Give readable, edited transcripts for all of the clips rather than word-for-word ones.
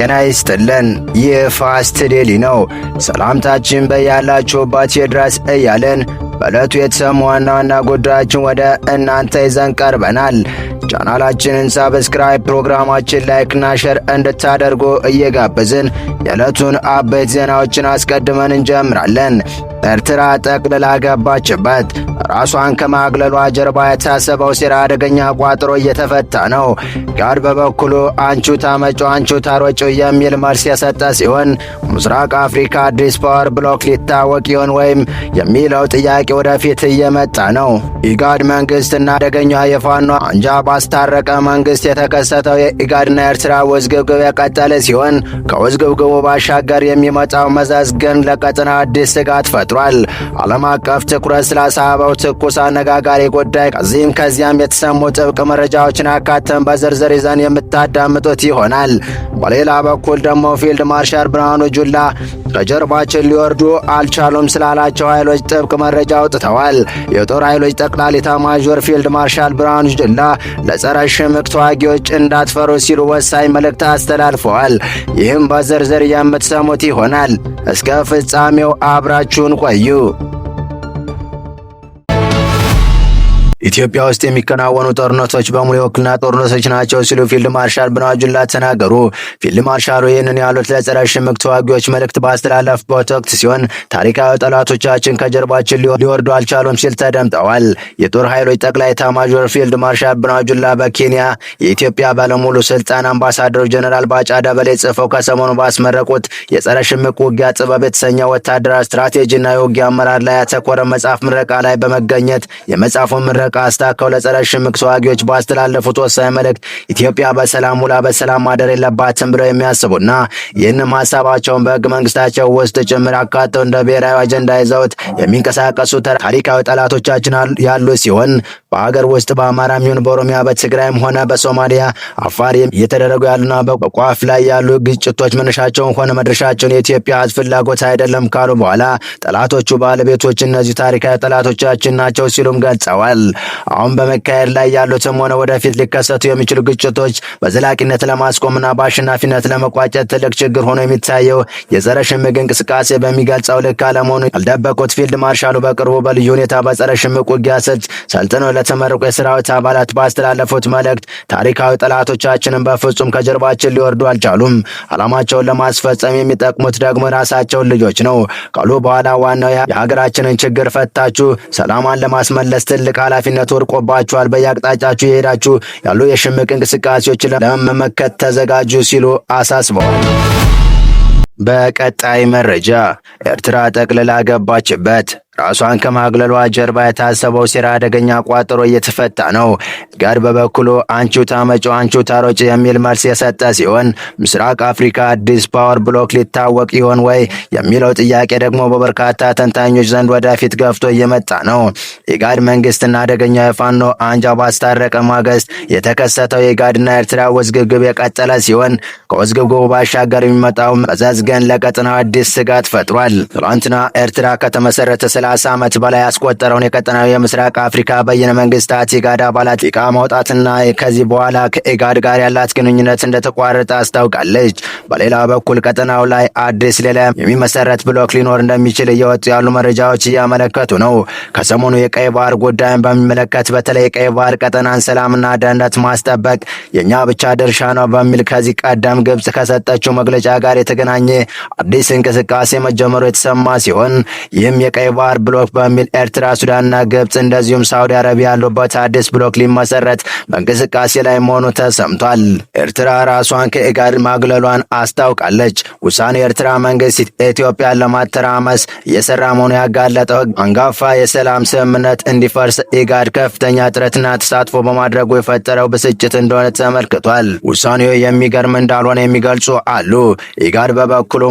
ጤና ይስጥልን። ይህ ፋስት ዴሊ ነው። ሰላምታችን በያላችሁበት ይድረስ እያልን በዕለቱ የተሰሙ ዋና ዋና ጉዳዮችን ወደ እናንተ ይዘን ቀርበናል። ቻናላችንን ሰብስክራይብ፣ ፕሮግራማችን ላይክና ሼር እንድታደርጉ እየጋበዝን የዕለቱን አበይት ዜናዎችን አስቀድመን እንጀምራለን። ኤርትራ ጠቅልላ ገባችበት። ራሷን ከማግለሏ ጀርባ የታሰበው ሴራ አደገኛ ቋጥሮ እየተፈታ ነው። ጋድ በበኩሉ አንቹ ታመጪው አንቹ ታሮጪው የሚል መልስ የሰጠ ሲሆን ምስራቅ አፍሪካ አዲስ ፓወር ብሎክ ሊታወቅ ይሆን ወይም የሚለው ጥያቄ ወደፊት እየመጣ ነው። ኢጋድ መንግስትና አደገኛ የፋኖ አንጃ ባስታረቀ መንግስት የተከሰተው የኢጋድና ኤርትራ ውዝግብግብ የቀጠለ ሲሆን ከውዝግብግቡ ባሻገር የሚመጣው መዘዝ ግን ለቀጠና አዲስ ስጋት ፈጥሯል። ዓለም አቀፍ ትኩረት ስላሳበው ትኩስ አነጋጋሪ ጉዳይ ከዚህም ከዚያም የተሰሙ ጥብቅ መረጃዎችን አካተን በዝርዝር ይዘን የምታዳምጡት ይሆናል። በሌላ በኩል ደግሞ ፊልድ ማርሻል ብርሃኑ ጁላ ከጀርባችን ሊወርዱ አልቻሉም ስላላቸው ኃይሎች ጥብቅ መረጃ አውጥተዋል። የጦር ኃይሎች ጠቅላይ ኤታማዦር ፊልድ ማርሻል ብርሃኑ ጁላ ለጸረ ሽምቅ ተዋጊዎች እንዳትፈሩ ሲሉ ወሳኝ መልእክት አስተላልፈዋል። ይህም በዝርዝር የምትሰሙት ይሆናል። እስከ ፍጻሜው አብራችሁን ቆዩ። ኢትዮጵያ ውስጥ የሚከናወኑ ጦርነቶች በሙሉ የውክልና ጦርነቶች ናቸው ሲሉ ፊልድ ማርሻል ብርሃኑ ጁላ ተናገሩ። ፊልድ ማርሻሉ ይህንን ያሉት ለጸረ ሽምቅ ተዋጊዎች መልእክት ባስተላለፉበት ወቅት ሲሆን ታሪካዊ ጠላቶቻችን ከጀርባችን ሊወርዱ አልቻሉም ሲል ተደምጠዋል። የጦር ኃይሎች ጠቅላይ ኤታማዦር ፊልድ ማርሻል ብርሃኑ ጁላ በኬንያ የኢትዮጵያ ባለሙሉ ስልጣን አምባሳደሩ ጀነራል ባጫ ደበሌ ጽፈው ከሰሞኑ ባስመረቁት የጸረ ሽምቅ ውጊያ ጥበብ የተሰኘ ወታደራዊ ስትራቴጂና የውጊያ አመራር ላይ ያተኮረ መጽሐፍ ምረቃ ላይ በመገኘት የመጽሐፉን ምረቃ አስታከው ለጸረ ሽምቅ ተዋጊዎች ባስተላለፉት ወሳኝ መልእክት ኢትዮጵያ በሰላም ውላ በሰላም ማደር የለባትም ብለው የሚያስቡና ይህንም ሀሳባቸውን በሕገ መንግስታቸው ውስጥ ጭምር አካተው እንደ ብሔራዊ አጀንዳ ይዘውት የሚንቀሳቀሱ ታሪካዊ ጠላቶቻችን ያሉ ሲሆን በሀገር ውስጥ በአማራም ይሁን በኦሮሚያ በትግራይም ሆነ በሶማሊያ አፋር እየተደረጉ ያሉና በቋፍ ላይ ያሉ ግጭቶች መነሻቸውን ሆነ መድረሻቸውን የኢትዮጵያ ሕዝብ ፍላጎት አይደለም ካሉ በኋላ ጠላቶቹ ባለቤቶች እነዚህ ታሪካዊ ጠላቶቻችን ናቸው ሲሉም ገልጸዋል። አሁን በመካሄድ ላይ ያሉትም ሆነ ወደፊት ሊከሰቱ የሚችሉ ግጭቶች በዘላቂነት ለማስቆምና በአሸናፊነት ለመቋጨት ትልቅ ችግር ሆኖ የሚታየው የጸረ ሽምቅ እንቅስቃሴ በሚገልጸው ልክ አለመሆኑ ያልደበቁት ፊልድ ማርሻሉ በቅርቡ በልዩ ሁኔታ በጸረ ሽምቅ ውጊያ ስልት ሰልጥነው ለተመረቁ የሰራዊት አባላት ባስተላለፉት መልእክት ታሪካዊ ጠላቶቻችንን በፍጹም ከጀርባችን ሊወርዱ አልቻሉም፣ ዓላማቸውን ለማስፈጸም የሚጠቅሙት ደግሞ ራሳቸውን ልጆች ነው ካሉ በኋላ ዋናው የሀገራችንን ችግር ፈታችሁ ሰላማን ለማስመለስ ትልቅ ኃላፊነት ወርቆባችኋል። በየአቅጣጫችሁ የሄዳችሁ ያሉ የሽምቅ እንቅስቃሴዎችን ለመመከት ተዘጋጁ ሲሉ አሳስበዋል። በቀጣይ መረጃ ኤርትራ ጠቅልላ ገባችበት። ራሷን ከማግለሏ ጀርባ የታሰበው ሴራ አደገኛ ቋጥሮ እየተፈታ ነው። ጋድ በበኩሉ አንቹ ታመጪው አንቹ ታሮጪ የሚል መልስ የሰጠ ሲሆን ምስራቅ አፍሪካ አዲስ ፓወር ብሎክ ሊታወቅ ይሆን ወይ የሚለው ጥያቄ ደግሞ በበርካታ ተንታኞች ዘንድ ወደፊት ገፍቶ እየመጣ ነው። የጋድ መንግስትና አደገኛ የፋኖ አንጃ ባስታረቀ ማግስት የተከሰተው የጋድና ኤርትራ ውዝግብግብ የቀጠለ ሲሆን ከውዝግብግቡ ባሻገር የሚመጣው መዘዝ ግን ለቀጠናው አዲስ ስጋት ፈጥሯል። ትላንትና ኤርትራ ከተመሰረተ 30 ዓመት በላይ ያስቆጠረውን የቀጠናው የምስራቅ አፍሪካ በየነ መንግስታት ኢጋድ አባላት ኢቃ ማውጣትና ከዚህ በኋላ ከኢጋድ ጋር ያላት ግንኙነት እንደተቋረጠ አስታውቃለች። በሌላ በኩል ቀጠናው ላይ አዲስ ሌላ የሚመሰረት ብሎክ ሊኖር እንደሚችል እየወጡ ያሉ መረጃዎች እያመለከቱ ነው። ከሰሞኑ የቀይ ባህር ጉዳይን በሚመለከት በተለይ የቀይ ባህር ቀጠናን ሰላምና ደህንነት ማስጠበቅ የኛ ብቻ ድርሻ ነው በሚል ከዚህ ቀደም ግብጽ ከሰጠችው መግለጫ ጋር የተገናኘ አዲስ እንቅስቃሴ መጀመሩ የተሰማ ሲሆን ይህም የቀይ ባህር ብሎክ በሚል ኤርትራ፣ ሱዳንና ግብጽ እንደዚሁም ሳውዲ አረቢያ ያሉበት አዲስ ብሎክ ሊመሰረት በእንቅስቃሴ ላይ መሆኑ ተሰምቷል። ኤርትራ ራሷን ከኢጋድ ማግለሏን አስታውቃለች። ውሳኔው የኤርትራ መንግስት ኢትዮጵያን ለማተራመስ እየሰራ መሆኑ ያጋለጠው አንጋፋ የሰላም ስምምነት እንዲፈርስ ኢጋድ ከፍተኛ ጥረትና ተሳትፎ በማድረጉ የፈጠረው ብስጭት እንደሆነ ተመልክቷል። ውሳኔው የሚገርም እንዳልሆነ የሚገልጹ አሉ። ኢጋድ በበኩሉ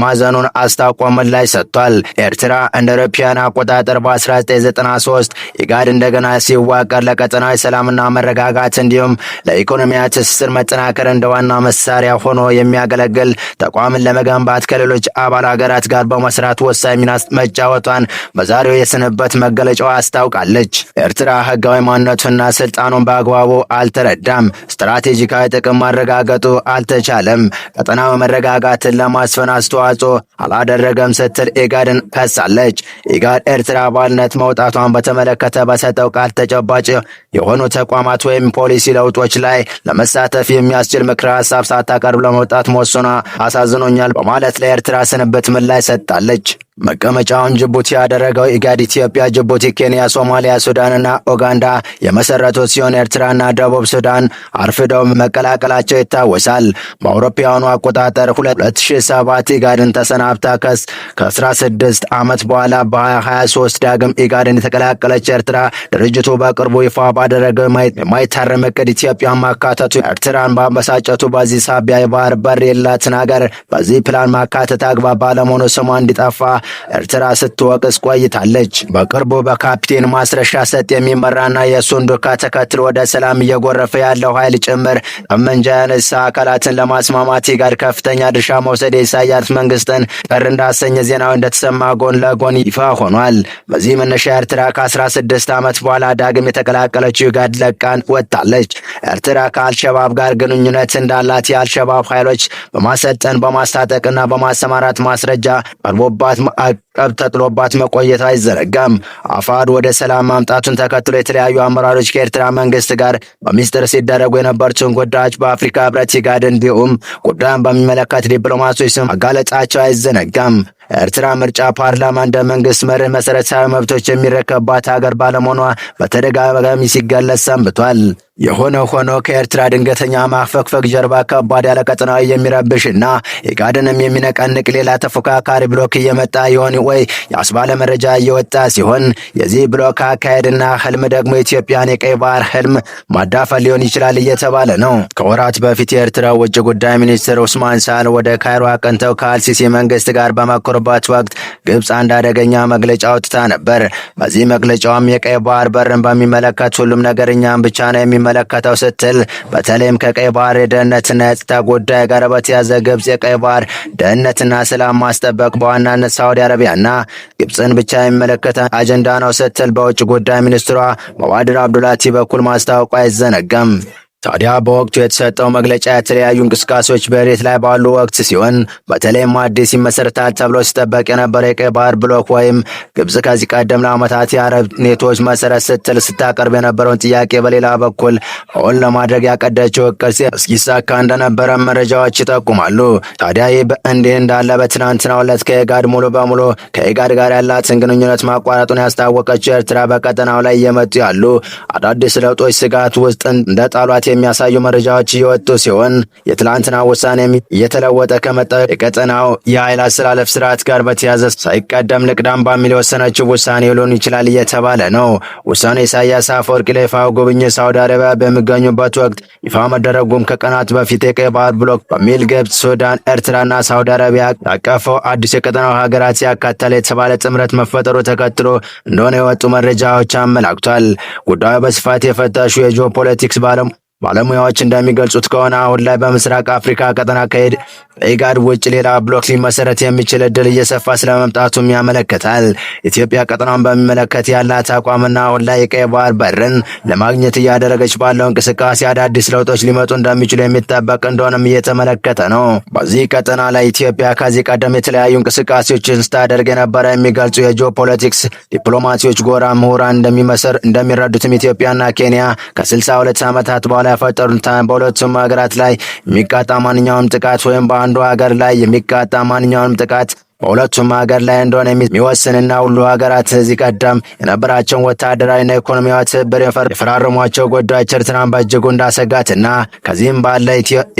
ማዘኑን አስታውቆ ምላሽ ሰጥቷል። ኤርትራ እንደ አውሮፓውያን አቆጣጠር በ1993 ኢጋድ እንደገና ሲዋቀር ለቀጠናዊ ሰላምና መረጋጋት እንዲሁም ለኢኮኖሚያዊ ትስስር መጠናከር እንደ ዋና መሳሪያ ሆኖ የሚያገለግል ተቋምን ለመገንባት ከሌሎች አባል ሀገራት ጋር በመስራት ወሳኝ ሚና መጫወቷን በዛሬው የስንበት መገለጫዋ አስታውቃለች። ኤርትራ ህጋዊ ማንነቱና ስልጣኑን በአግባቡ አልተረዳም፣ ስትራቴጂካዊ ጥቅም ማረጋገጡ አልተቻለም፣ ቀጠናዊ መረጋጋትን ለማስፈን አስተዋጽኦ አላደረገም ስትል ኢጋድን ከሳለች። ኢጋድ ኤርትራ አባልነት መውጣቷን በተመለከተ በሰጠው ቃል ተጨባጭ የሆኑ ተቋማት ወይም ፖሊሲ ለውጦች ላይ ለመሳተፍ የሚያስችል ምክረ ሀሳብ ሳታቀርብ ለመውጣት መወሰኗ አሳዝኖኛል በማለት ለኤርትራ ስንብት ምላሽ ሰጥታለች። መቀመጫውን ጅቡቲ ያደረገው ኢጋድ ኢትዮጵያ፣ ጅቡቲ፣ ኬንያ፣ ሶማሊያ፣ ሱዳንና ኡጋንዳ የመሰረቱት ሲሆን ኤርትራና ደቡብ ሱዳን አርፍደው መቀላቀላቸው ይታወሳል። በአውሮፓውያኑ አቆጣጠር 2007 ኢጋድን ተሰናብታ ከ16 ዓመት በኋላ በ2023 ዳግም ኢጋድን የተቀላቀለች ኤርትራ ድርጅቱ በቅርቡ ይፋ ባደረገው የማይታረም እቅድ ኢትዮጵያን ማካተቱ ኤርትራን ባመሳጨቱ በዚህ ሳቢያ የባህር በር የላትን ሀገር በዚህ ፕላን ማካተት አግባብ ባለመሆኑ ስሟ እንዲጠፋ ኤርትራ ስትወቅስ ቆይታለች። በቅርቡ በካፕቴን ማስረሻ ሰጥ የሚመራና የእሱን ዱካ ተከትሎ ወደ ሰላም እየጎረፈ ያለው ኃይል ጭምር ጠመንጃ ያነሳ አካላትን ለማስማማት ኢጋድ ከፍተኛ ድርሻ መውሰድ የኢሳያስ መንግስትን ቅር እንዳሰኘ ዜናው እንደተሰማ ጎን ለጎን ይፋ ሆኗል። በዚህ መነሻ ኤርትራ ከ16 ዓመት በኋላ ዳግም የተቀላቀለችው ኢጋድ ለቃን ወጥታለች። ኤርትራ ከአልሸባብ ጋር ግንኙነት እንዳላት የአልሸባብ ኃይሎች በማሰልጠን በማስታጠቅና በማሰማራት ማስረጃ ቀርቦባት ማዕቀብ ተጥሎባት መቆየት አይዘነጋም። አፋድ ወደ ሰላም ማምጣቱን ተከትሎ የተለያዩ አመራሮች ከኤርትራ መንግስት ጋር በሚስጥር ሲደረጉ የነበሩትን ጉዳዮች በአፍሪካ ህብረት ኢጋድ እንዲሁም ጉዳዩን በሚመለከት ዲፕሎማቶች ስም አጋለጣቸው አይዘነጋም። ኤርትራ ምርጫ ፓርላማ እንደ መንግስት መርህ መሰረታዊ መብቶች የሚረከባት ሀገር ባለመሆኗ በተደጋጋሚ ሲገለጽ ሰንብቷል። የሆነ ሆኖ ከኤርትራ ድንገተኛ ማፈግፈግ ጀርባ ከባድ ያለ ቀጠናዊ የሚረብሽና ኢጋድንም የሚነቀንቅ ሌላ ተፎካካሪ ብሎክ እየመጣ ይሆን ወይ ያስባለ መረጃ እየወጣ ሲሆን የዚህ ብሎክ አካሄድና ህልም ደግሞ ኢትዮጵያን የቀይ ባህር ህልም ማዳፈን ሊሆን ይችላል እየተባለ ነው። ከወራት በፊት የኤርትራ ውጭ ጉዳይ ሚኒስትር ኡስማን ሳል ወደ ካይሮ አቅንተው ከአልሲሲ መንግስት ጋር በመኮርባት ወቅት ግብፅ አንድ አደገኛ መግለጫ አውጥታ ነበር። በዚህ መግለጫውም የቀይ ባህር በርን በሚመለከት ሁሉም ነገር እኛም ብቻ ነው የሚመለከተው ስትል በተለይም ከቀይ ባህር የደህንነትና የጸጥታ ጉዳይ ጋር በተያያዘ ግብፅ የቀይ ባህር ደህንነትና ሰላም ማስጠበቅ በዋናነት ሳዑዲ አረቢያና ግብፅን ብቻ የሚመለከት አጀንዳ ነው ስትል በውጭ ጉዳይ ሚኒስትሯ መዋድር አብዱላቲ በኩል ማስታወቋ አይዘነጋም። ታዲያ በወቅቱ የተሰጠው መግለጫ የተለያዩ እንቅስቃሴዎች በመሬት ላይ ባሉ ወቅት ሲሆን በተለይም አዲስ ይመሰረታል ተብሎ ሲጠበቅ የነበረ የቀይ ባህር ብሎክ ወይም ግብፅ ከዚህ ቀደም ለዓመታት የአረብ ኔቶች መሰረት ስትል ስታቀርብ የነበረውን ጥያቄ በሌላ በኩል እውን ለማድረግ ያቀደችው እቅድ እስኪሳካ እንደነበረ መረጃዎች ይጠቁማሉ። ታዲያ ይህ በእንዲህ እንዳለ በትናንትናው ዕለት ከኢጋድ ሙሉ በሙሉ ከኢጋድ ጋር ያላትን ግንኙነት ማቋረጡን ያስታወቀችው ኤርትራ በቀጠናው ላይ እየመጡ ያሉ አዳዲስ ለውጦች ስጋት ውስጥ እንደጣሏት የሚያሳዩ መረጃዎች እየወጡ ሲሆን የትላንትና ውሳኔ እየተለወጠ ከመጣው የቀጠናው የኃይል አስተላለፍ ስርዓት ጋር በተያያዘ ሳይቀደም ልቅዳም በሚል የወሰነችው ውሳኔ ሊሆን ይችላል እየተባለ ነው። ውሳኔ ኢሳያስ አፈወርቂ ለይፋው ጉብኝት ሳውዲ አረቢያ በሚገኙበት ወቅት ይፋ መደረጉም ከቀናት በፊት የቀይ ባህር ብሎክ በሚል ግብፅ፣ ሱዳን፣ ኤርትራና ሳውዲ አረቢያ ያቀፈው አዲስ የቀጠናው ሀገራት ያካተለ የተባለ ጥምረት መፈጠሩ ተከትሎ እንደሆነ የወጡ መረጃዎች አመላክቷል። ጉዳዩ በስፋት የፈተሹ የጂኦፖለቲክስ ባለሙያዎች እንደሚገልጹት ከሆነ አሁን ላይ በምስራቅ አፍሪካ ቀጠና ከኢጋድ ውጭ ሌላ ብሎክ ሊመሰረት የሚችል እድል እየሰፋ ስለመምጣቱም ያመለክታል። ኢትዮጵያ ቀጠናውን በሚመለከት ያላት አቋምና አሁን ላይ የቀይ ባህር በርን ለማግኘት እያደረገች ባለው እንቅስቃሴ አዳዲስ ለውጦች ሊመጡ እንደሚችሉ የሚጠበቅ እንደሆነም እየተመለከተ ነው። በዚህ ቀጠና ላይ ኢትዮጵያ ከዚህ ቀደም የተለያዩ እንቅስቃሴዎችን ስታደርግ የነበረ የሚገልጹ የጂኦፖለቲክስ ዲፕሎማሲዎች ጎራ ምሁራን እንደሚረዱትም ኢትዮጵያና ኬንያ ከ62 ዓመታት በኋላ ያፈጠሩት በሁለቱም ሀገራት ላይ የሚቃጣ ማንኛውም ጥቃት ወይም በአንዱ ሀገር ላይ የሚቃጣ ማንኛውም ጥቃት በሁለቱም ሀገር ላይ እንደሆነ የሚወስንና ሁሉ ሀገራት እዚህ ቀደም የነበራቸውን ወታደራዊና ኢኮኖሚያዊ ትብብር የፈራረሟቸው ጉዳዮች ኤርትራን በእጅጉ እንዳሰጋትና ከዚህም ባለ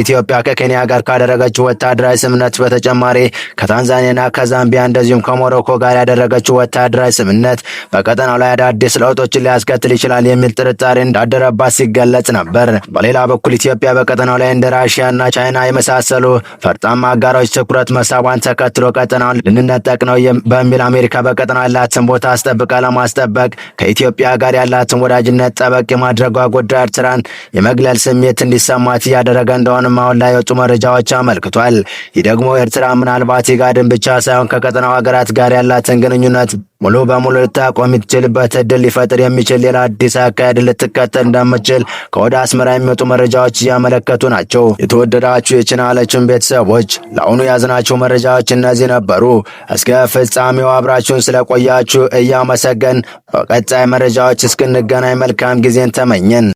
ኢትዮጵያ ከኬንያ ጋር ካደረገችው ወታደራዊ ስምምነት በተጨማሪ ከታንዛኒያና ከዛምቢያ እንደዚሁም ከሞሮኮ ጋር ያደረገችው ወታደራዊ ስምምነት በቀጠናው ላይ አዳዲስ ለውጦችን ሊያስከትል ይችላል የሚል ጥርጣሬ እንዳደረባት ሲገለጽ ነበር። በሌላ በኩል ኢትዮጵያ በቀጠናው ላይ እንደ ራሽያና ቻይና የመሳሰሉ ፈርጣማ አጋሮች ትኩረት መሳቧን ተከትሎ ቀጠናው ቀጠናውን ልንነጠቅ ነው በሚል አሜሪካ በቀጠናው ያላትን ቦታ አስጠብቃ ለማስጠበቅ ከኢትዮጵያ ጋር ያላትን ወዳጅነት ጠበቅ የማድረጓ ጉዳይ ኤርትራን የመግለል ስሜት እንዲሰማት እያደረገ እንደሆነም አሁን ላይ የወጡ መረጃዎች አመልክቷል። ይህ ደግሞ ኤርትራ ምናልባት ኢጋድን ብቻ ሳይሆን ከቀጠናው ሀገራት ጋር ያላትን ግንኙነት ሙሉ በሙሉ ልታቆም የምትችልበት እድል ሊፈጥር የሚችል ሌላ አዲስ አካሄድ ልትከተል እንደምትችል ከወደ አስመራ የሚወጡ መረጃዎች እያመለከቱ ናቸው። የተወደዳችሁ የቻናላችን ቤተሰቦች ለአሁኑ ያዝናቸው መረጃዎች እነዚህ ነበሩ። እስከ ፍጻሜው አብራችሁን ስለቆያችሁ እያመሰገን በቀጣይ መረጃዎች እስክንገናኝ መልካም ጊዜን ተመኘን።